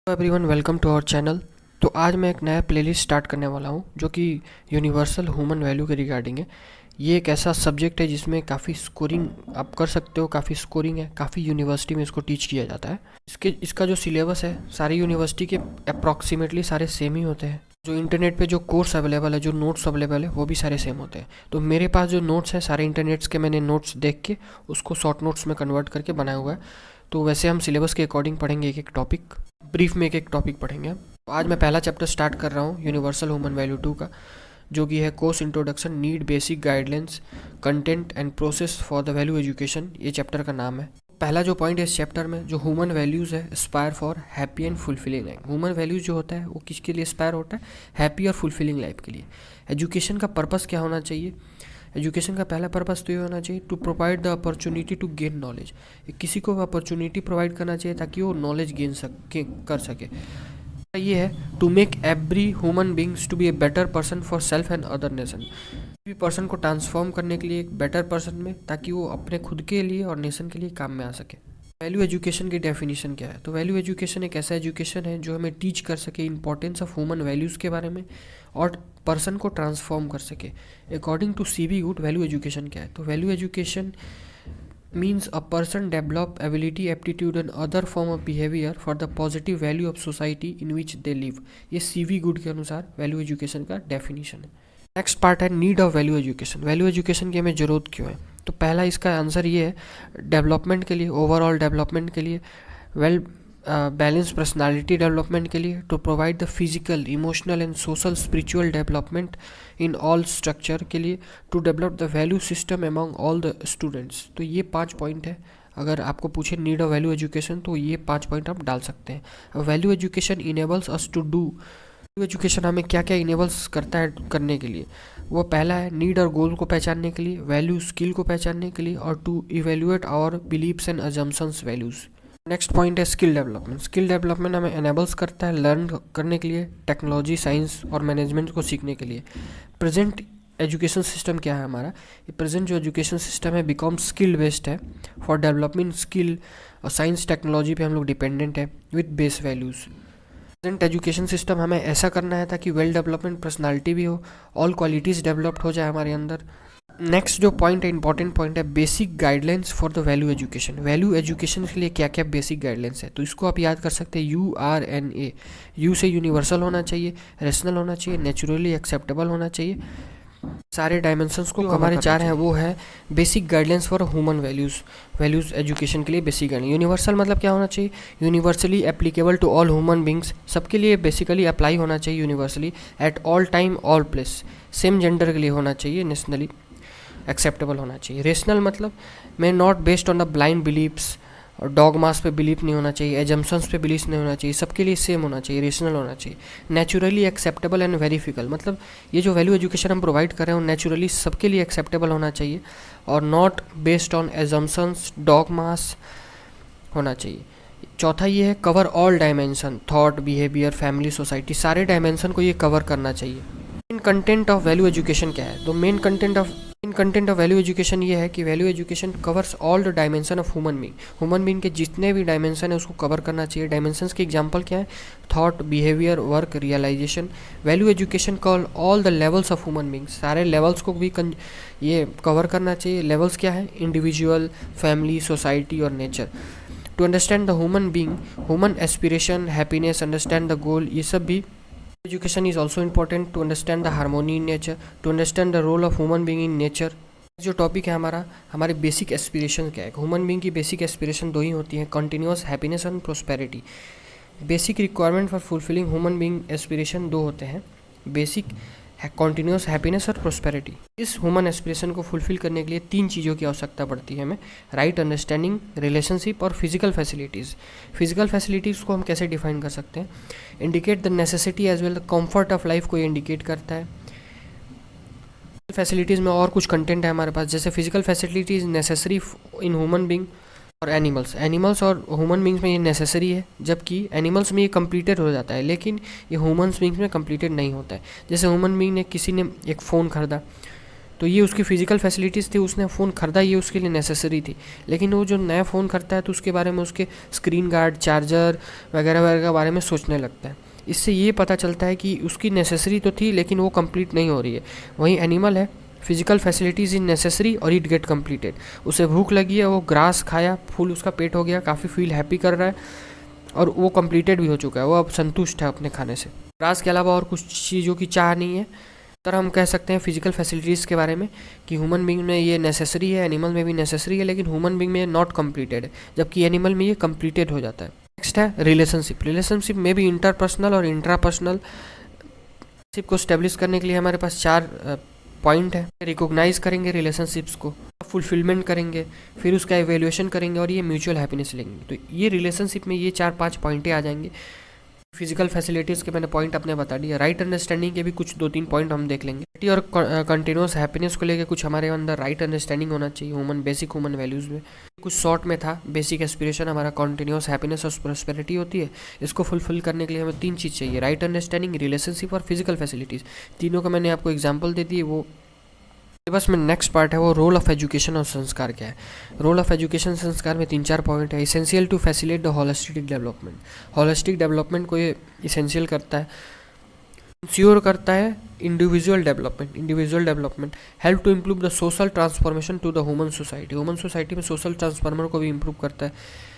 Everyone, welcome to our channel. तो आज मैं एक नया प्लेलिस्ट स्टार्ट करने वाला हूँ जो कि यूनिवर्सल ह्यूमन वैल्यू के रिगार्डिंग है। ये एक ऐसा सब्जेक्ट है जिसमें काफ़ी स्कोरिंग आप कर सकते हो, काफ़ी स्कोरिंग है, काफ़ी यूनिवर्सिटी में इसको टीच किया जाता है। इसका जो सिलेबस है सारी यूनिवर्सिटी के अप्रॉक्सीमेटली सारे सेम ही होते हैं। जो इंटरनेट पे जो कोर्स अवेलेबल है, जो नोट्स अवेलेबल है, वो भी सारे सेम होते हैं। तो मेरे पास जो नोट्स हैं सारे इंटरनेट्स के मैंने नोट्स देख के उसको शॉर्ट नोट्स में कन्वर्ट करके बनाया हुआ है। तो वैसे हम सिलेबस के अकॉर्डिंग पढ़ेंगे एक एक टॉपिक, ब्रीफ में एक एक टॉपिक पढ़ेंगे। तो आज मैं पहला चैप्टर स्टार्ट कर रहा हूँ यूनिवर्सल ह्यूमन वैल्यू 2 का, जो कि है course introduction, need, basic guidelines, content and process for the value education, ये चैप्टर का नाम है। पहला जो पॉइंट है इस चैप्टर में, जो ह्यूमन वैल्यूज़ है, Aspire for happy and fulfilling life. Human values जो होता है वो किसके लिए एस्पायर होता है? हैप्पी और फुलफिलिंग लाइफ के लिए। एजुकेशन का पर्पस क्या होना चाहिए? एजुकेशन का पहला पर्पस तो ये होना चाहिए to provide the opportunity to gain knowledge. किसी को अपॉर्चुनिटी प्रोवाइड करना चाहिए ताकि वो नॉलेज गेन कर सके। ये है to make every human beings to be a better person for self and other nation. किसी भी पर्सन को ट्रांसफॉर्म करने के लिए एक बेटर पर्सन में, ताकि वो अपने खुद के लिए और नेशन के लिए काम में आ सके। वैल्यू एजुकेशन की डेफिनेशन क्या है? तो वैल्यू एजुकेशन एक ऐसा एजुकेशन है जो हमें टीच कर सके इंपॉर्टेंस ऑफ ह्यूमन वैल्यूज़ के बारे में और पर्सन को ट्रांसफॉर्म कर सके। According to CB good, value education क्या है? तो value education means a person develop ability, aptitude and other form of behavior for the positive value of society in which they live। ये CV good के अनुसार value education का definition है। Next part है need of value education. Value education की हमें ज़रूरत क्यों है? तो पहला इसका आंसर ये है, डेवलपमेंट के लिए, ओवरऑल डेवलपमेंट के लिए, वेल बैलेंस पर्सनालिटी डेवलपमेंट के लिए, to provide the physical, emotional and social spiritual development in all structure के लिए, to develop the value system among all the students. तो ये 5 पॉइंट है। अगर आपको पूछे नीड ऑफ वैल्यू एजुकेशन तो ये 5 पॉइंट आप डाल सकते हैं। Value education enables us to do. Value education हमें क्या क्या इनेबल्स करता है करने के लिए? वो पहला है नीड और गोल को पहचानने के लिए, वैल्यू स्किल को पहचानने के लिए, और to evaluate our beliefs and assumptions values. Next point है स्किल डेवलपमेंट। स्किल डेवलपमेंट हमें एनेबल्स करता है लर्न करने के लिए, टेक्नोलॉजी, साइंस और मैनेजमेंट को सीखने के लिए। प्रेजेंट एजुकेशन सिस्टम क्या है हमारा? ये प्रेजेंट जो एजुकेशन सिस्टम है बिकॉम स्किल बेस्ड है फॉर डेवलपमेंट स्किल, और साइंस टेक्नोलॉजी पे हम लोग डिपेंडेंट है with base values. Present education system हमें ऐसा करना है ताकि वेल डेवलपमेंट पर्सनालिटी भी हो, ऑल क्वालिटीज़ डेवलप्ड हो जाए हमारे अंदर। नेक्स्ट जो पॉइंट है, इंपॉर्टेंट पॉइंट है, basic guidelines for the value education. Value education के लिए क्या क्या बेसिक गाइडलाइंस है? तो इसको आप याद कर सकते हैं, URNA। यू से यूनिवर्सल होना चाहिए, रेशनल होना चाहिए, नेचुरली एक्सेप्टेबल होना चाहिए, सारे डायमेंशंस को हमारे 4 हैं। वो है basic guidelines for human values education के लिए बेसिक गाइडलाइन। यूनिवर्सल मतलब क्या होना चाहिए? Universally applicable to all human beings, सबके लिए बेसिकली अप्लाई होना चाहिए universally, at all time all place. Same gender के लिए होना चाहिए, नेशनली एक्सेप्टेबल होना चाहिए। रेशनल मतलब मैं not based on the blind beliefs, और डॉगमास पे बिलीव नहीं होना चाहिए, एजम्पशंस पे बिलीव नहीं होना चाहिए, सबके लिए सेम होना चाहिए, रेशनल होना चाहिए। नेचुरली एक्सेप्टेबल एंड वेरीफिकल मतलब ये जो वैल्यू एजुकेशन हम प्रोवाइड कर रहे हैं वो नेचुरली सबके लिए एक्सेप्टेबल होना चाहिए और not based on assumptions, dogmas होना चाहिए। चौथा ये है cover all dimension, thought, behaviour, family, society, सारे डायमेंशन को ये कवर करना चाहिए। Main content of value education क्या है? तो main content of value education ये है कि value education covers all the dimension of human being के जितने भी डायमेंशन है उसको कवर करना चाहिए। डायमेंशंस के एग्जांपल क्या है? Thought, behaviour, work, realisation. Value education call all the levels of human being, सारे लेवल्स को भी ये कवर करना चाहिए। लेवल्स क्या है? इंडिविजुअल, फैमिली, सोसाइटी और nature. To understand the human being, human aspiration, happiness, understand the goal, ये सब भी education is also important to understand the harmony in nature, to understand the role of human being in nature। जो topic है हमारे basic aspiration क्या है? Human being की basic aspiration 2 ही होती हैं, continuous happiness and prosperity. Basic requirement for fulfilling human being aspiration 2 होते हैं, बेसिक कॉन्टिन्यूस हैप्पीनेस और प्रोस्पेरिटी। इस ह्यूमन एस्पिरेशन को फुलफिल करने के लिए 3 चीज़ों की आवश्यकता पड़ती है हमें, राइट अंडरस्टैंडिंग, रिलेशनशिप और फिजिकल फैसिलिटीज़। फिजिकल फैसिलिटीज़ को हम कैसे डिफाइन कर सकते हैं? Indicate the necessity as well the comfort of life को ये इंडिकेट करता है। फैसिलिटीज़ में और कुछ कंटेंट है हमारे पास, जैसे physical facilities necessary in human being और एनिमल्स और ह्यूमन बींग्स में ये नेसेसरी है, जबकि एनिमल्स में ये कंप्लीटेड हो जाता है, लेकिन ये ह्यूमन बींग्स में कंप्लीटेड नहीं होता है। जैसे ह्यूमन बींग ने किसी ने एक फ़ोन खरीदा तो ये उसकी फ़िज़िकल फैसिलिटीज़ थी, उसने फ़ोन ख़रीदा, ये उसके लिए नेसेसरी थी। लेकिन वो जो नया फ़ोन खरीदता है तो उसके बारे में, उसके स्क्रीन गार्ड, चार्जर वगैरह वगैरह के बारे में सोचने लगता है। इससे ये पता चलता है कि उसकी नेसेसरी तो थी लेकिन वो कंप्लीट नहीं हो रही है। वहीं एनिमल है, फिजिकल फैसिलिटीज़ इन नेसेसरी और इट गेट कंप्लीटेड। उसे भूख लगी है, वो ग्रास खाया, फुल उसका पेट हो गया, काफ़ी फील हैप्पी कर रहा है और वो कंप्लीटेड भी हो चुका है, वो अब संतुष्ट है अपने खाने से। ग्रास के अलावा और कुछ चीज़ों की चाह नहीं है। तरह हम कह सकते हैं फिजिकल फैसिलिटीज़ के बारे में कि ह्यूमन बींग में ये नेसेसरी है, एनिमल में भी नेसेसरी है, लेकिन ह्यूमन बींग में ये नॉट कंप्लीटेड है, जबकि एनिमल में ये कंप्लीटेड हो जाता है। नेक्स्ट है रिलेशनशिप। रिलेशनशिप में भी इंटरपर्सनल और इंट्रापर्सनल को स्टेब्लिश करने के लिए हमारे पास 4 पॉइंट है। रिकॉग्नाइज करेंगे रिलेशनशिप्स को, फुलफिलमेंट करेंगे, फिर उसका एवेल्यूएशन करेंगे और ये म्यूचुअल हैप्पीनेस लेंगे। तो ये रिलेशनशिप में ये 4-5 पॉइंटें आ जाएंगे। फिजिकल फैसिलिटीज़ के मैंने पॉइंट अपने बता दिया। राइट अंडरस्टैंडिंग के भी कुछ 2-3 पॉइंट हम देख लेंगे। और कंटिन्यूस हैप्पीनेस को लेकर कुछ हमारे अंदर राइट अंडरस्टैंडिंग होना चाहिए बेसिक ह्यूमन वैल्यूज़ में। कुछ शॉर्ट में था, बेसिक एस्पिरेशन हमारा कंटिन्यूस हैप्पीनेस और प्रॉस्पेरिटी होती है। इसको फुलफिल करने के लिए हमें 3 चीज़ चाहिए, राइट अंडरस्टैंडिंग, रिलेशनशिप और फिजिकल फैसिलिटीज़। तीनों का मैंने आपको एग्जाम्पल दे दी। वो बस में नेक्स्ट पार्ट है वो रोल ऑफ एजुकेशन और संस्कार क्या है। रोल ऑफ एजुकेशन संस्कार में 3-4 पॉइंट है। Essential to facilitate the holistic development. Holistic development को ये इसेंशियल करता है, इंश्योर करता है individual development help to improve the social transformation to the human society में सोशल ट्रांसफॉर्मर को भी इम्प्रूव करता है।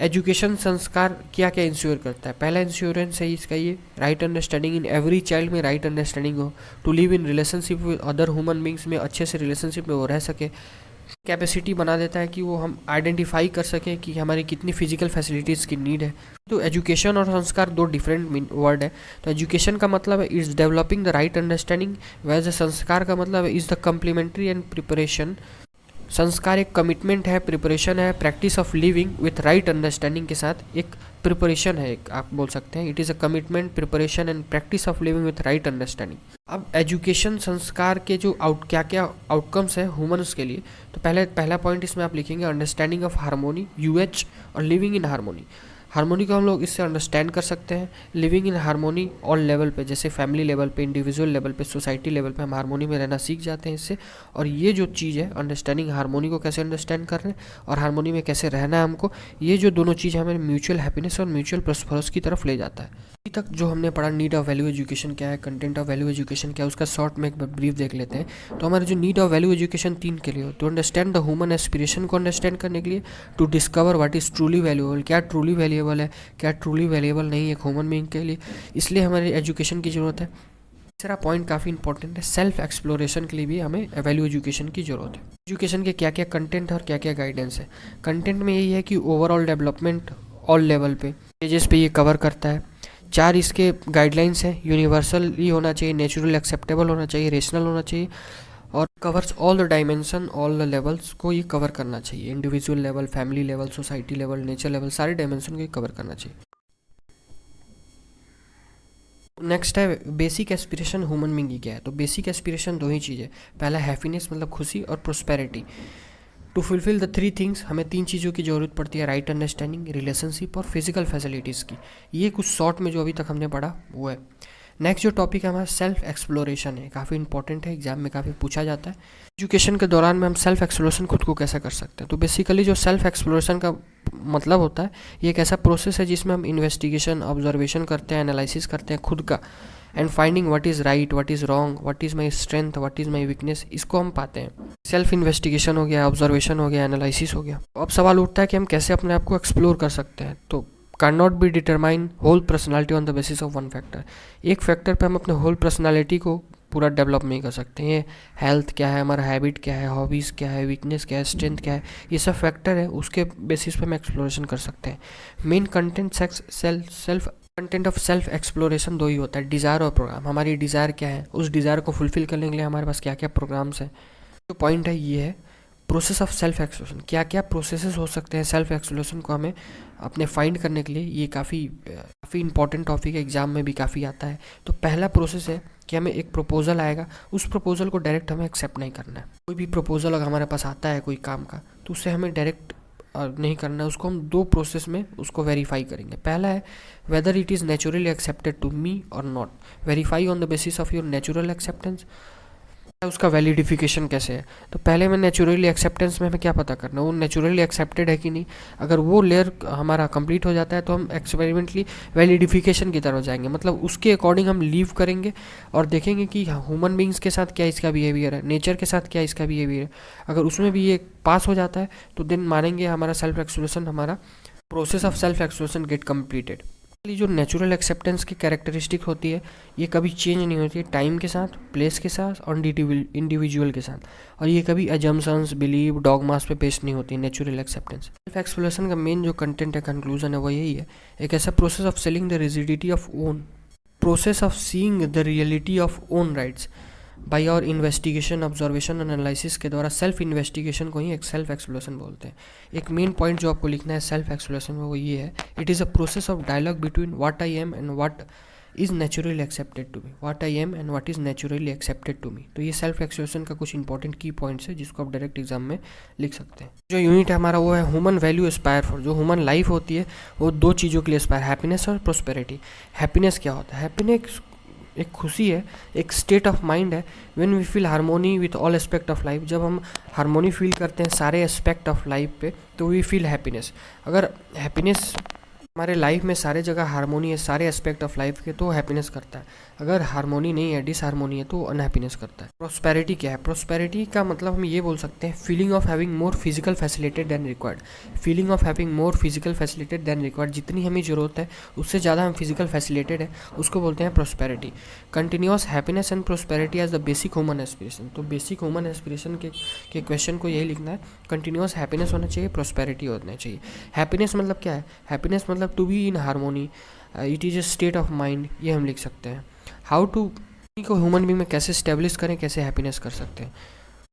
एजुकेशन संस्कार क्या क्या इंश्योर करता है। पहला इंश्योरेंस है इसका ये, right understanding in every child में राइट अंडरस्टैंडिंग हो, to live in relationship with other human beings में अच्छे से रिलेशनशिप में वो रह सके। कैपेसिटी बना देता है कि वो हम आइडेंटिफाई कर सकें कि हमारी कितनी फिजिकल फैसिलिटीज़ की नीड है। तो एजुकेशन और संस्कार 2 डिफरेंट वर्ड है। तो एजुकेशन का मतलब है it's developing the right understanding, वैसे संस्कार का मतलब है is the complementary and preparation. संस्कार एक कमिटमेंट है, प्रिपरेशन है, practice of living with right understanding के साथ एक प्रिपरेशन है, एक आप बोल सकते हैं। It is a commitment, preparation and practice of living with right understanding. अब एजुकेशन संस्कार के जो क्या क्या आउटकम्स है ह्यूमन्स के लिए, तो पहला पॉइंट इसमें आप लिखेंगे अंडरस्टैंडिंग ऑफ हार्मोनी, यूएच, और लिविंग इन हार्मोनी। हार्मोनी को हम लोग इससे अंडरस्टैंड कर सकते हैं। Living in harmony all level पे, जैसे फैमिली लेवल पे, इंडिविजुअल लेवल पे, सोसाइटी लेवल पे हम हार्मोनी में रहना सीख जाते हैं इससे। और ये जो चीज़ है अंडरस्टैंडिंग, हार्मोनी को कैसे अंडरस्टैंड कर रहे हैं और हार्मोनी में कैसे रहना है हमको, ये जो दोनों चीज़ हमें म्यूचुअल हैप्पीनेस और म्यूचुअल प्रॉस्पेरिटी की तरफ ले जाता है। अभी तक जो हमने पढ़ा नीड ऑफ वैल्यू एजुकेशन क्या है, कंटेंट ऑफ वैल्यू एजुकेशन क्या है, उसका शॉर्ट में एक ब्रीफ देख लेते हैं। तो हमारे जो नीड ऑफ वैल्यू एजुकेशन 3 के लिए हो, to understand the human aspiration को अंडरस्टैंड करने के लिए, to discover what is truly valuable, क्या ट्रूली वैल्यूएबल है, क्या ट्रूली वैल्यूएबल नहीं है एक ह्यूमन बीइंग के लिए, इसलिए हमारी एजुकेशन की ज़रूरत है। तीसरा पॉइंट काफ़ी इंपॉर्टेंट है, सेल्फ एक्सप्लोरेशन के लिए भी हमें वैल्यू एजुकेशन की ज़रूरत है। एजुकेशन के क्या क्या कंटेंट और क्या क्या गाइडेंस है। कंटेंट में यही है कि ओवरऑल डेवलपमेंट ऑल लेवल पे, स्टेजेस पे ये कवर करता है। 4 इसके गाइडलाइंस हैं, यूनिवर्सल ही होना चाहिए, नेचुरल एक्सेप्टेबल होना चाहिए, रेशनल होना चाहिए, और covers all the dimension, all the levels को ये कवर करना चाहिए। Individual level, family level, society level, nature level, सारे डायमेंशन को ये कवर करना चाहिए। नेक्स्ट है बेसिक एस्पिरेशन ह्यूमन बीइंग की क्या है। तो बेसिक एस्पिरेशन 2 ही चीज़ है। पहला हैप्पीनेस मतलब खुशी, और prosperity. To fulfil the 3 things हमें 3 चीज़ों की ज़रूरत पड़ती है, राइट अंडरस्टैंडिंग, रिलेशनशिप और फिजिकल फैसिलिटीज़ की। ये कुछ शॉर्ट में जो अभी तक हमने पढ़ा वो है। नेक्स्ट जो टॉपिक है हमारा सेल्फ एक्सप्लोरेशन है, काफ़ी इंपॉर्टेंट है, एग्जाम में काफ़ी पूछा जाता है। एजुकेशन के दौरान में हम सेल्फ एक्सप्लोरेशन खुद को कैसे कर सकते हैं। तो बेसिकली जो सेल्फ एक्सप्लोरेशन का मतलब होता है, ये एक ऐसा प्रोसेस है जिसमें हम इन्वेस्टिगेशन, ऑब्जर्वेशन करते हैं, एनालिसिस करते हैं खुद का, and finding what is right, what is wrong, what is my strength, what is my weakness, इसको हम पाते हैं। सेल्फ इन्वेस्टिगेशन हो गया, ऑब्जर्वेशन हो गया, एनालिसिस हो गया। अब सवाल उठता है कि हम कैसे अपने आप को एक्सप्लोर कर सकते हैं। तो can not be determine whole personality on the basis of 1 factor. एक फैक्टर पे हम अपने होल पर्सनालिटी को पूरा डेवलप नहीं कर सकते हैं। हेल्थ क्या है, हमारा हैबिट क्या है, हॉबीज़ क्या है, वीकनेस क्या है, स्ट्रेंथ क्या है, ये सब फैक्टर है, उसके बेसिस पे हम एक्सप्लोरेशन कर सकते हैं। Main content self content of self exploration 2 ही होता है, डिज़ायर और प्रोग्राम। हमारी डिज़ायर क्या है, उस डिज़ायर को फुलफिल करने के लिए हमारे पास क्या क्या प्रोग्राम्स हैं। जो पॉइंट है ये है प्रोसेस ऑफ सेल्फ एक्सप्लोरेशन, क्या क्या प्रोसेसेस हो सकते हैं सेल्फ एक्सप्लोरेशन को हमें अपने फाइंड करने के लिए। ये काफ़ी इंपॉर्टेंट टॉपिक है, एग्जाम में भी काफ़ी आता है। तो पहला प्रोसेस है कि हमें एक प्रपोजल आएगा, उस प्रपोजल को डायरेक्ट हमें एक्सेप्ट नहीं करना है। कोई भी प्रपोजल अगर हमारे पास आता है कोई काम का, तो उससे हमें डायरेक्ट नहीं करना है, उसको हम 2 प्रोसेस में उसको वेरीफाई करेंगे। पहला है whether it is naturally accepted to me और not, verify on the basis of your natural acceptance. उसका वैलिडिफिकेशन कैसे है। तो पहले मैं नेचुरली एक्सेप्टेंस में हमें क्या पता करना है, वो नेचुरली एक्सेप्टेड है कि नहीं। अगर वो लेयर हमारा कंप्लीट हो जाता है तो हम एक्सपेरिमेंटली वैलिडिफिकेशन की तरफ जाएंगे, मतलब उसके अकॉर्डिंग हम लीव करेंगे और देखेंगे कि ह्यूमन बींग्स के साथ क्या इसका बिहेवियर है, नेचर के साथ क्या इसका बिहेवियर है। अगर उसमें भी ये पास हो जाता है तो देन मानेंगे हमारा सेल्फ एक्सप्लोरेशन, हमारा process of self exploration gate completed. जो नेचुरल एक्सेप्टेंस की कैरेक्टरिस्टिक होती है ये कभी चेंज नहीं होती है टाइम के साथ, प्लेस के साथ और इंडिविजुअल के साथ, और ये कभी एजम्पशंस, बिलीव, डॉगमास पे बेस्ड नहीं होती है नेचुरल एक्सेप्टेंस। सेल्फ एक्सप्लोरेशन का मेन जो कंटेंट है, कंक्लूजन है, वो यही है, एक ऐसा process of selling the rigidity of own, process of seeing the reality of own rights by और इन्वेस्टिगेशन, ऑब्जर्वेशन और एनालिसिस के द्वारा। सेल्फ इन्वेस्टिगेशन को ही एक सेल्फ एक्सप्लोरेशन बोलते हैं। एक मेन पॉइंट जो आपको लिखना है सेल्फ एक्सप्लोरेशन में वो ये है, it is a process of dialogue between what I am and what is naturally accepted to me, what I am and what is naturally accepted to me. तो ये सेल्फ एक्सप्लोरेशन का कुछ important की points है जिसको आप direct exam में लिख सकते हैं। जो यूनिट है हमारा वो है ह्यूमन वैल्यू एस्पायर फॉर। जो ह्यूमन लाइफ होती है वो दो चीज़ों के लिए एस्पायर, हैप्पीनेस और प्रोस्पेरिटी। हैप्पीनेस क्या होता है? हैप्पीनेस एक खुशी है, एक स्टेट ऑफ माइंड है when we feel harmony with all aspect of life. जब हम हारमोनी फील करते हैं सारे एस्पेक्ट ऑफ लाइफ पे तो वी फील हैप्पीनेस। अगर हैप्पीनेस हमारे लाइफ में सारे जगह हारमोनी है सारे एस्पेक्ट ऑफ लाइफ के तो हैप्पीनेस करता है, अगर हारमोनी नहीं है, डिसहारमोनी है तो अनहैप्पीनेस करता है। प्रोस्पेरिटी क्या है? प्रोस्पेरिटी का मतलब हम ये बोल सकते हैं feeling of having more physical facilitated than required. Feeling of having more physical facilitated than required, जितनी हमें ज़रूरत है उससे ज़्यादा हम फिजिकल फैसिलिटेड है, उसको बोलते हैं prosperity. Continuous happiness and prosperity as the basic human aspiration. तो बेसिक ह्यूमन एस्पिरेशन के क्वेश्चन को यही लिखना है, कंटिन्यूअस हैप्पीनेस होना चाहिए, प्रोस्पेरिटी होना चाहिए। हैप्पीनेस मतलब क्या है? हैप्पीनेस मतलब to be in harmony, it is a state of mind, ये हम लिख सकते हैं। हाउ टू को ह्यूमन बींग में कैसे स्टेब्लिश करें, कैसे हैप्पीनेस कर सकते हैं।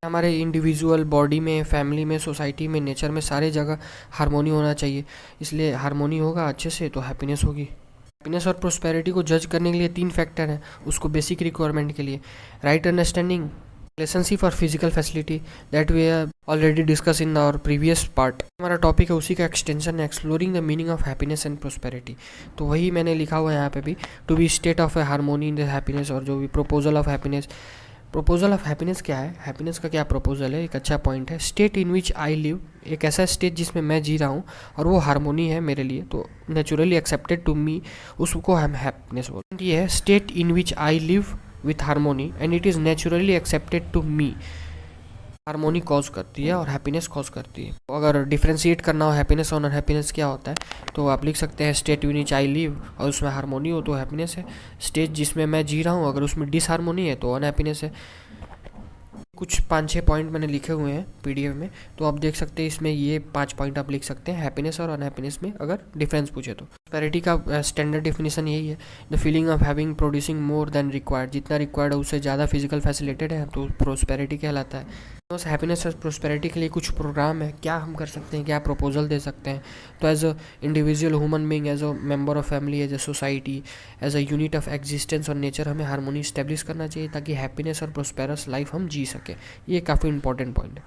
हमारे इंडिविजुअल बॉडी में, फैमिली में, सोसाइटी में, नेचर में सारे जगह हारमोनी होना चाहिए, इसलिए हारमोनी होगा अच्छे से तो हैप्पीनेस होगी। हैप्पीनेस और प्रोस्पेरिटी को जज करने के लिए तीन फैक्टर हैं उसको बेसिक रिक्वायरमेंट के लिए, राइट अंडरस्टैंडिंग, रिलेशनशिप और physical facility, that we have already discuss in our previous part. हमारा टॉपिक है उसी का एक्सटेंशन है, exploring the meaning of happiness and prosperity. तो वही मैंने लिखा हुआ है यहाँ पे भी, to be state of a harmony in the happiness, और जो भी proposal of happiness. Proposal of happiness क्या है? हैप्पीनेस का क्या प्रोपोजल है? एक अच्छा पॉइंट है, state in which I live, एक ऐसा स्टेट जिसमें मैं जी रहा हूँ और वो हारमोनी है मेरे लिए, तो नेचुरली एक्सेप्टेड टू मी, उसको हम हैप्पीनेस बोलते हैं। ये है state in which I live with harmony and it is naturally accepted to me. Harmony cause करती है और हैप्पीनेस कॉज करती है। तो अगर डिफ्रेंशिएट करना हो हैप्पीनेस और अनहैप्पीनेस क्या होता है तो आप लिख सकते हैं state in which I live, और उसमें हारमोनी हो तो हैप्पीनेस है, स्टेट जिसमें मैं जी रहा हूँ अगर उसमें डिसहारमोनी है तो अनहैप्पीनेस है। कुछ 5-6 पॉइंट मैंने लिखे हुए हैं पीडीएफ में, तो आप देख सकते हैं इसमें ये 5 पॉइंट आप लिख सकते हैं हैप्पीनेस और अनहैप्पीनेस में अगर डिफरेंस पूछे तो। प्रोस्पेरिटी का स्टैंडर्ड डेफिनेशन यही है, the feeling of having producing more than required, जितना रिक्वायर्ड है उससे ज़्यादा फिजिकल फैसिलिटेड है तो प्रोस्पेरिटी कहलाता है। तो हैप्पीनेस और प्रोस्पेरिटी के लिए कुछ प्रोग्राम है, क्या हम कर सकते हैं, क्या प्रपोजल दे सकते हैं। तो as a individual human being, as a member of family, as a society, as a unit of existence और नेचर हमें हारमोनी स्टेब्लिश करना चाहिए ताकि हैप्पीनेस और प्रोस्पेरस लाइफ हम जी सकें। ये काफ़ी इंपॉर्टेंट पॉइंट है।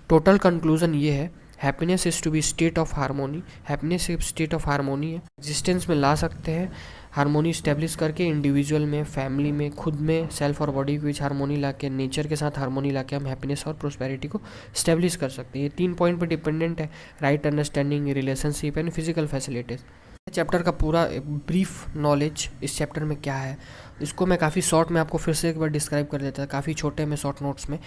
टोटल कंक्लूजन ये है, happiness is to be state of harmony, happiness एक स्टेट ऑफ हारमोनी है, एग्जिस्टेंस में ला सकते हैं हारमोनी स्टेब्लिश करके, इंडिविजुअल में, फैमिली में, खुद में, सेल्फ और बॉडी के बीच हारमोनी ला के, नेचर के साथ हारमोनी ला के हम हैप्पीनेस और प्रोस्पेरिटी को स्टेब्लिश कर सकते हैं। ये 3 पॉइंट पर डिपेंडेंट है, right understanding, relationship and physical facilities. Chapter का पूरा ब्रीफ नॉलेज इस चैप्टर में क्या है इसको मैं काफ़ी शॉर्ट में आपको फिर से एक बार डिस्क्राइब कर देता है, काफ़ी छोटे में शॉर्ट नोट्स में।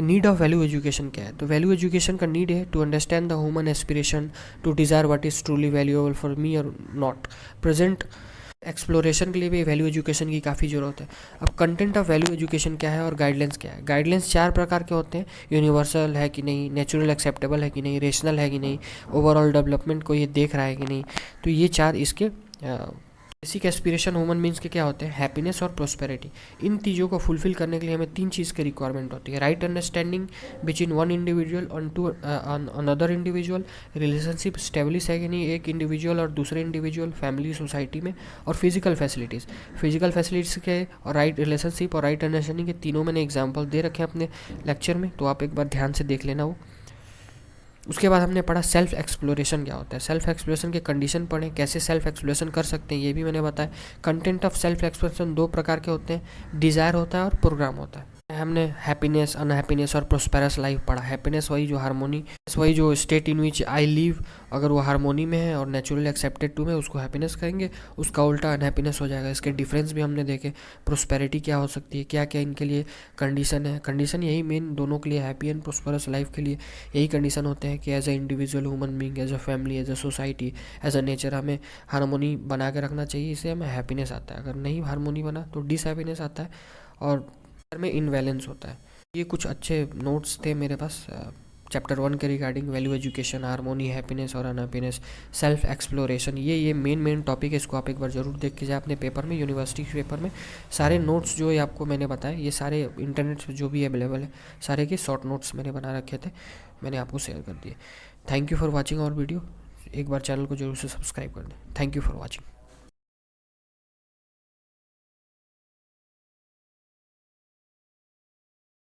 नीड ऑफ वैल्यू एजुकेशन क्या है? तो वैल्यू एजुकेशन का नीड है to understand the human aspiration, to desire what is truly valuable for me और नॉट। प्रेजेंट एक्सप्लोरेशन के लिए भी वैल्यू एजुकेशन की काफ़ी ज़रूरत है। अब कंटेंट ऑफ वैल्यू एजुकेशन क्या है और गाइडलाइंस क्या है? गाइडलाइंस 4 प्रकार के होते हैं, यूनिवर्सल है कि नहीं, नेचुरल एक्सेप्टेबल है कि नहीं, रेशनल है कि नहीं, ओवरऑल डेवलपमेंट को ये देख रहा है कि नहीं। तो ये 4 इसके बेसिक एस्पिरेशन ह्यूमन बींग्स के क्या होते हैं, हैप्पीनेस और प्रोस्पेरिटी। इन चीज़ों को फुलफिल करने के लिए हमें 3 चीज़ की रिक्वायरमेंट होती है, right understanding between one individual on to another individual, relationship establish है कि नहीं एक इंडिविजुअल और दूसरे इंडिविजुअल, फैमिली, सोसाइटी में, और फिजिकल फैसिलिटीज़। फिजिकल फैसिलिटीज़ के और राइट रिलेशनशिप और राइट अंडरस्टैंडिंग के तीनों मैंने एग्जाम्पल दे रखे हैं अपने लेक्चर में, तो आप एक बार ध्यान से देख लेना वो। उसके बाद हमने पढ़ा सेल्फ एक्सप्लोरेशन क्या होता है, सेल्फ एक्सप्लोरेशन के कंडीशन पढ़े, कैसे सेल्फ एक्सप्लोरेशन कर सकते हैं ये भी मैंने बताया। कंटेंट ऑफ सेल्फ एक्सप्लोरेशन 2 प्रकार के होते हैं, डिज़ायर होता है और प्रोग्राम होता है। हमने हैप्पीनेस, अनहैप्पीनेस और प्रोस्पेरस लाइफ पढ़ा। हैप्पीनेस वही जो हारमोनी, वही जो state in which I live, अगर वो हारमोनी में है और नेचुरली एक्सेप्टेड टू में, उसको हैप्पीनेस कहेंगे। उसका उल्टा अनहैप्पीनेस हो जाएगा। इसके डिफरेंस भी हमने देखे। प्रोस्पेरिटी क्या हो सकती है, क्या क्या इनके लिए कंडीशन है। कंडीशन यही मेन दोनों के लिए, हैप्पी एंड प्रोस्पेरस लाइफ के लिए यही कंडीशन होते हैं कि as a individual human being, as a family, as a society, as a nature हमें हारमोनी बना के रखना चाहिए। इससे हमें हैप्पीनेस आता है। अगर नहीं हारमोनी बना तो डिसहैप्पीनेस आता है और में इनबैलेंस होता है। ये कुछ अच्छे नोट्स थे मेरे पास चैप्टर 1 के regarding. Value education, harmony, happiness और अनहैप्पीनेस, सेल्फ एक्सप्लोरेशन, ये मेन टॉपिक है। इसको आप एक बार ज़रूर देख के जाए अपने पेपर में, यूनिवर्सिटी के पेपर में। सारे नोट्स जो ये आपको मैंने बताए, ये सारे इंटरनेट पर जो भी अवेलेबल है, सारे के शॉर्ट नोट्स मैंने बना रखे थे, मैंने आपको शेयर कर दिए। Thank you for watching our video. एक बार चैनल को जरूर से सब्सक्राइब कर दें। Thank you for watching.